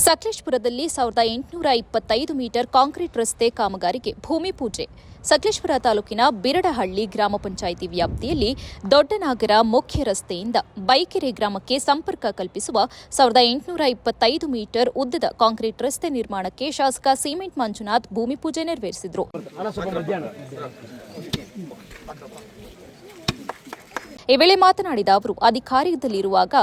ಸಕಲೇಶಪುರದಲ್ಲಿ 1825 metre concrete ರಸ್ತೆ ಕಾಮಗಾರಿಗೆ ಭೂಮಿ ಪೂಜೆ. ಸಕಲೇಶಪುರ ತಾಲೂಕಿನ ಬಿರಡಹಳ್ಳಿ ಗ್ರಾಮ ಪಂಚಾಯಿತಿ ವ್ಯಾಪ್ತಿಯಲ್ಲಿ ದೊಡ್ಡನಾಗರ ಮುಖ್ಯ ರಸ್ತೆಯಿಂದ ಬೈಕೆರೆ ಗ್ರಾಮಕ್ಕೆ ಸಂಪರ್ಕ ಕಲ್ಪಿಸುವ 1825 ಮೀಟರ್ ಉದ್ದದ ಕಾಂಕ್ರೀಟ್ ರಸ್ತೆ ನಿರ್ಮಾಣಕ್ಕೆ ಶಾಸಕ ಸಿಮೆಂಟ್ ಮಂಜುನಾಥ್ ಭೂಮಿ ಪೂಜೆ ನೆರವೇರಿಸಿದರು. ಈ ವೇಳೆ ಮಾತನಾಡಿದ ಅವರು, ಅಧಿಕಾರದಲ್ಲಿರುವಾಗ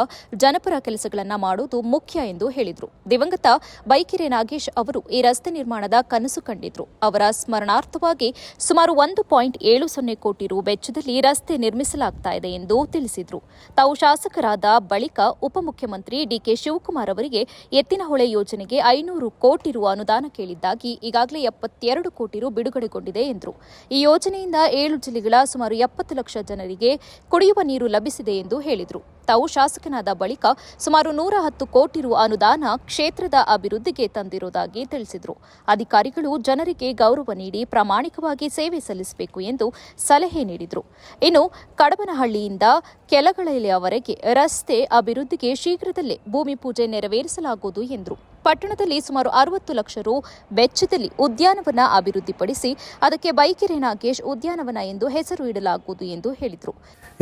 ಜನಪರ ಕೆಲಸಗಳನ್ನು ಮಾಡುವುದು ಮುಖ್ಯ ಎಂದು ಹೇಳಿದರು. ದಿವಂಗತ ಬೈಕೆರೆ ನಾಗೇಶ್ ಅವರು ಈ ರಸ್ತೆ ನಿರ್ಮಾಣದ ಕನಸು ಕಂಡಿದ್ರು. ಅವರ ಸ್ಮರಣಾರ್ಥವಾಗಿ ಸುಮಾರು 1.70 ಕೋಟಿ ರು ವೆಚ್ಚದಲ್ಲಿ ರಸ್ತೆ ನಿರ್ಮಿಸಲಾಗ್ತಾ ಇದೆ ಎಂದು ತಿಳಿಸಿದರು. ತಾವು ಶಾಸಕರಾದ ಬಳಿಕ ಉಪಮುಖ್ಯಮಂತ್ರಿ ಡಿಕೆ ಶಿವಕುಮಾರ್ ಅವರಿಗೆ ಎತ್ತಿನಹೊಳೆ ಯೋಜನೆಗೆ 500 ಕೋಟಿ ರು ಅನುದಾನ ಕೇಳಿದ್ದಾಗಿ ಈಗಾಗಲೇ 72 ಕೋಟಿ ರು ಬಿಡುಗಡೆಗೊಂಡಿದೆ ಎಂದರು. ಈ ಯೋಜನೆಯಿಂದ 7 ಜಿಲ್ಲೆಗಳ ಸುಮಾರು 70 ಲಕ್ಷ ಜನರಿಗೆ ಕುಡಿಯುವ ನೀರು ಲಭಿಸಿದೆ ಎಂದು ಹೇಳಿದರು. ತಾವು ಶಾಸಕನಾದ ಬಳಿಕ ಸುಮಾರು 110 ಕೋಟಿ ರು ಅನುದಾನ ಕ್ಷೇತ್ರದ ಅಭಿವೃದ್ಧಿಗೆ ತಂದಿರುವುದಾಗಿ ತಿಳಿಸಿದರು. ಅಧಿಕಾರಿಗಳು ಜನರಿಗೆ ಗೌರವ ನೀಡಿ ಪ್ರಾಮಾಣಿಕವಾಗಿ ಸೇವೆ ಸಲ್ಲಿಸಬೇಕು ಎಂದು ಸಲಹೆ ನೀಡಿದರು. ಇನ್ನು ಕಡಬನಹಳ್ಳಿಯಿಂದ ಕೆಲಗಳವರೆಗೆ ರಸ್ತೆ ಅಭಿವೃದ್ಧಿಗೆ ಶೀಘ್ರದಲ್ಲೇ ಭೂಮಿ ಪೂಜೆ ನೆರವೇರಿಸಲಾಗುವುದು ಎಂದರು. ಪಟ್ಟಣದಲ್ಲಿ ಸುಮಾರು 60 ಲಕ್ಷ ರು ವೆಚ್ಚದಲ್ಲಿ ಉದ್ಯಾನವನ ಅಭಿವೃದ್ಧಿಪಡಿಸಿ ಅದಕ್ಕೆ ಬೈಕೆರೆ ನಾಗೇಶ್ ಉದ್ಯಾನವನ ಎಂದು ಹೆಸರು ಇಡಲಾಗುವುದು ಎಂದು ಹೇಳಿದರು.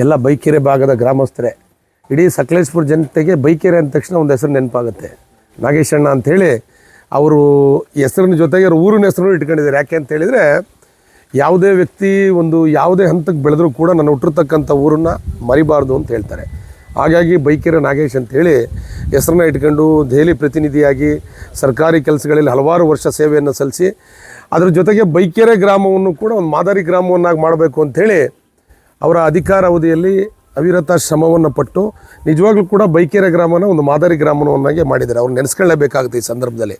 ಎಲ್ಲ ಬೈಕೆರೆ ಭಾಗದ ಗ್ರಾಮಸ್ಥರೇ, ಇಡೀ ಸಕಲೇಶಪುರ ಜನತೆಗೆ ಬೈಕೆರೆ ಅಂದ ತಕ್ಷಣ ಒಂದು ಹೆಸರು ನೆನಪಾಗುತ್ತೆ, ನಾಗೇಶಣ್ಣ ಅಂಥೇಳಿ. ಅವರು ಹೆಸರಿನ ಜೊತೆಗೆ ಊರಿನ ಹೆಸರು ಇಟ್ಕೊಂಡಿದ್ದಾರೆ. ಯಾಕೆ ಅಂತ ಹೇಳಿದರೆ, ಯಾವುದೇ ವ್ಯಕ್ತಿ ಯಾವುದೇ ಹಂತಕ್ಕೆ ಬೆಳೆದರೂ ಕೂಡ ನಾನು ಹುಟ್ಟಿರ್ತಕ್ಕಂಥ ಊರನ್ನು ಮರಿಬಾರ್ದು ಅಂತ ಹೇಳ್ತಾರೆ. ಹಾಗಾಗಿ ಬೈಕೆರೆ ನಾಗೇಶ್ ಅಂತೇಳಿ ಹೆಸರನ್ನ ಇಟ್ಕೊಂಡು ದೆಹಲಿ ಪ್ರತಿನಿಧಿಯಾಗಿ ಸರ್ಕಾರಿ ಕೆಲಸಗಳಲ್ಲಿ ಹಲವಾರು ವರ್ಷ ಸೇವೆಯನ್ನು ಸಲ್ಲಿಸಿ ಅದರ ಜೊತೆಗೆ ಬೈಕೆರೆ ಗ್ರಾಮವನ್ನು ಕೂಡ ಒಂದು ಮಾದರಿ ಗ್ರಾಮವನ್ನಾಗಿ ಮಾಡಬೇಕು ಅಂಥೇಳಿ ಅವರ ಅಧಿಕಾರ ಅವಧಿಯಲ್ಲಿ ಅವಿರತ ಶ್ರಮವನ್ನು ಪಟ್ಟು ನಿಜವಾಗ್ಲೂ ಕೂಡ ಬೈಕೆರೆ ಗ್ರಾಮನ ಒಂದು ಮಾದರಿ ಗ್ರಾಮವನ್ನಾಗಿ ಮಾಡಿದ್ದಾರೆ. ಅವ್ರು ನೆನೆಸ್ಕೊಳ್ಳೇಬೇಕಾಗುತ್ತೆ ಈ ಸಂದರ್ಭದಲ್ಲಿ.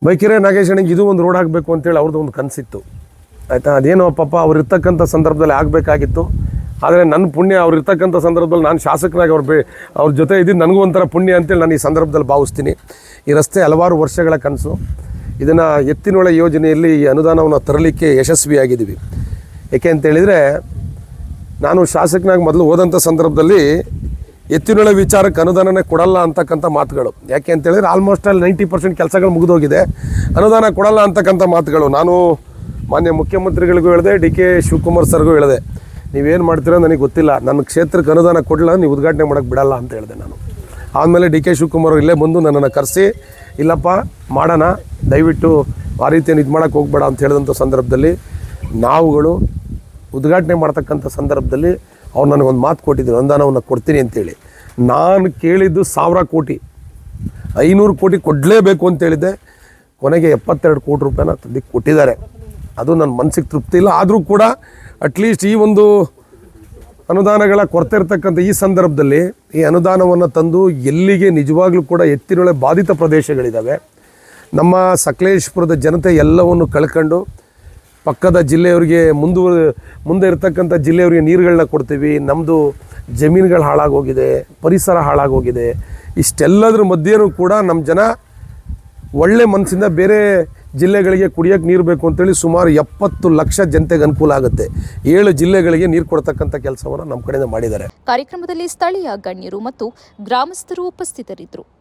ಬೈಕೆರೆ ನಾಗೇಶನಿಗೆ ಇದು ಒಂದು ರೋಡ್ ಆಗಬೇಕು ಅಂತೇಳಿ ಅವ್ರದ್ದು ಒಂದು ಕನಸಿತ್ತು, ಆಯಿತಾ. ಅದೇನೋ ಪಾಪ ಅವ್ರು ಇರ್ತಕ್ಕಂಥ ಸಂದರ್ಭದಲ್ಲಿ ಆಗಬೇಕಾಗಿತ್ತು. ಆದರೆ ನನ್ನ ಪುಣ್ಯ, ಅವ್ರು ಇರ್ತಕ್ಕಂಥ ಸಂದರ್ಭದಲ್ಲಿ ನಾನು ಶಾಸಕನಾಗಿ ಅವ್ರ ಜೊತೆ ಇದ್ದು ನನಗೂ ಒಂಥರ ಪುಣ್ಯ ಅಂತೇಳಿ ನಾನು ಈ ಸಂದರ್ಭದಲ್ಲಿ ಭಾವಿಸ್ತೀನಿ. ಈ ರಸ್ತೆ ಹಲವಾರು ವರ್ಷಗಳ ಕನಸು. ಇದನ್ನು ಎತ್ತಿನೊಳೆ ಯೋಜನೆಯಲ್ಲಿ ಈ ಅನುದಾನವನ್ನು ತರಲಿಕ್ಕೆ ಯಶಸ್ವಿಯಾಗಿದ್ದೀವಿ. ಏಕೆ ಅಂತೇಳಿದರೆ, ನಾನು ಶಾಸಕನಾಗಿ ಮೊದಲು ಹೋದಂಥ ಸಂದರ್ಭದಲ್ಲಿ ಎತ್ತಿನೊಳೆ ವಿಚಾರಕ್ಕೆ ಅನುದಾನನೇ ಕೊಡಲ್ಲ ಅಂತಕ್ಕಂಥ ಮಾತುಗಳು. ಯಾಕೆ ಅಂತೇಳಿದರೆ ಆಲ್ಮೋಸ್ಟ್ ಅಲ್ಲಿ 90% ಕೆಲಸಗಳು ಮುಗಿದೋಗಿದೆ, ಅನುದಾನ ಕೊಡಲ್ಲ ಅಂತಕ್ಕಂಥ ಮಾತುಗಳು. ನಾನು ಮಾನ್ಯ ಮುಖ್ಯಮಂತ್ರಿಗಳಿಗೂ ಹೇಳಿದೆ, ಡಿ ಕೆ ಶಿವಕುಮಾರ್ ಸರ್ಗೂ ಹೇಳಿದೆ, ನೀವೇನು ಮಾಡ್ತೀರೋ ನನಗೆ ಗೊತ್ತಿಲ್ಲ, ನನ್ನ ಕ್ಷೇತ್ರಕ್ಕೆ ಅನುದಾನ ಕೊಡಲ್ಲ, ನೀವು ಉದ್ಘಾಟನೆ ಮಾಡೋಕ್ಕೆ ಬಿಡಲ್ಲ ಅಂತ ಹೇಳಿದೆ ನಾನು. ಆದಮೇಲೆ ಡಿ ಕೆ ಶಿವಕುಮಾರ್ ಇಲ್ಲೇ ಬಂದು ನನ್ನನ್ನು ಕರೆಸಿ, ಇಲ್ಲಪ್ಪ ಮಾಡೋಣ, ದಯವಿಟ್ಟು ಆ ರೀತಿಯನ್ನು ಇದು ಮಾಡೋಕ್ಕೆ ಹೋಗಬೇಡ ಅಂತ ಹೇಳಿದಂಥ ಸಂದರ್ಭದಲ್ಲಿ ನಾವುಗಳು ಉದ್ಘಾಟನೆ ಮಾಡ್ತಕ್ಕಂಥ ಸಂದರ್ಭದಲ್ಲಿ ಅವ್ರು ನನಗೊಂದು ಮಾತು ಕೊಟ್ಟಿದ್ರು, ಅನುದಾನವನ್ನು ಕೊಡ್ತೀನಿ ಅಂತೇಳಿ. ನಾನು ಕೇಳಿದ್ದು 1000 ಕೋಟಿ, 500 ಕೋಟಿ ಕೊಡಲೇಬೇಕು ಅಂತೇಳಿದ್ದೆ. ಕೊನೆಗೆ 72 ಕೋಟಿ ರೂಪಾಯಿನ ತಂದಿಕ್ಕೆ ಕೊಟ್ಟಿದ್ದಾರೆ. ಅದು ನನ್ನ ಮನಸ್ಸಿಗೆ ತೃಪ್ತಿ ಇಲ್ಲ. ಆದರೂ ಕೂಡ ಅಟ್ಲೀಸ್ಟ್ ಈ ಒಂದು ಅನುದಾನಗಳ ಕೊರತೆ ಇರತಕ್ಕಂಥ ಈ ಸಂದರ್ಭದಲ್ಲಿ ಈ ಅನುದಾನವನ್ನು ತಂದು ಎಲ್ಲಿಗೆ ನಿಜವಾಗ್ಲೂ ಕೂಡ ಎತ್ತಿನೊಳೆ ಬಾಧಿತ ಪ್ರದೇಶಗಳಿದ್ದಾವೆ, ನಮ್ಮ ಸಕಲೇಶಪುರದ ಜನತೆ ಎಲ್ಲವನ್ನು ಕಳ್ಕೊಂಡು ಪಕ್ಕದ ಜಿಲ್ಲೆಯವರಿಗೆ ಮುಂದೆ ಇರತಕ್ಕಂಥ ಜಿಲ್ಲೆಯವರಿಗೆ ನೀರುಗಳನ್ನ ಕೊಡ್ತೀವಿ, ನಮ್ಮದು ಜಮೀನುಗಳು ಹಾಳಾಗೋಗಿದೆ, ಪರಿಸರ ಹಾಳಾಗೋಗಿದೆ. ಇಷ್ಟೆಲ್ಲದ್ರ ಮಧ್ಯೆಯೂ ಕೂಡ ನಮ್ಮ ಜನ ಒಳ್ಳೆ ಮನಸ್ಸಿಂದ ಬೇರೆ ಜಿಲ್ಲೆಗಳಿಗೆ ಕುಡಿಯೋಕ್ಕೆ ನೀರು ಬೇಕು ಅಂತೇಳಿ ಸುಮಾರು 70 ಲಕ್ಷ ಜನತೆಗೆ ಅನುಕೂಲ ಆಗುತ್ತೆ. 7 ಜಿಲ್ಲೆಗಳಿಗೆ ನೀರು ಕೊಡ್ತಕ್ಕಂಥ ಕೆಲಸವನ್ನು ನಮ್ಮ ಕಡೆಯಿಂದ ಮಾಡಿದ್ದಾರೆ. ಕಾರ್ಯಕ್ರಮದಲ್ಲಿ ಸ್ಥಳೀಯ ಗಣ್ಯರು ಮತ್ತು ಗ್ರಾಮಸ್ಥರು ಉಪಸ್ಥಿತರಿದ್ದರು.